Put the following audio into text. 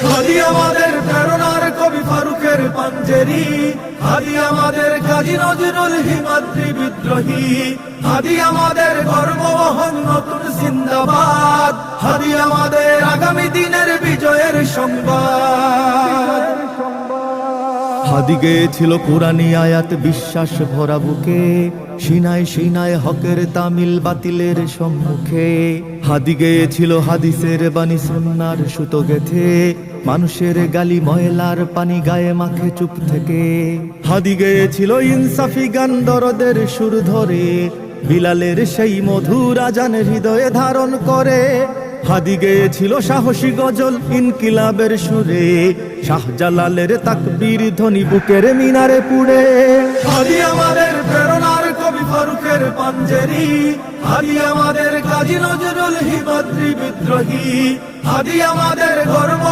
হাদি আমাদের প্রেরণার কবি ফারুকের পাঞ্জেরি, হাদি আমাদের কাজী নজরুল হিমাদ্রি বিদ্রোহী, হাদি আমাদের গর্ববহন নতুন জিন্দাবাদ, হাদি আমাদের আগামী দিনের বিজয়ের সংবাদ। হাদি গেয়েছিল কোরআনী আয়াত বিশ্বাস ভরা বুকে, সিনায় সিনায় হকের তামিল বাতিলের সম্মুখে। হাদি গেয়েছিল হাদিসের বাণী সুন্নার সুতো গেথে, মানুষের গালি ময়লার পানি গায়ে মাখে চুপ থেকে। হাদি গেয়েছিল ইনসাফি গান দরদের সুর ধরে, বিলালের সেই মধুর আজান হৃদয়ে ধারণ করে। হাদি গেয়েছিল সাহসী গজল ইনকিলাবের সুরে, শাহজালালের তাকবীর ধ্বনি বুকের মিনারে পুড়ে। হাদি আমাদের প্রেরণার কবি ফারুকের পাঞ্জেরি, হাদি আমাদের কাজী নজরুল হিমাদ্রি বিদ্রোহী, হাদি আমাদের গর্ব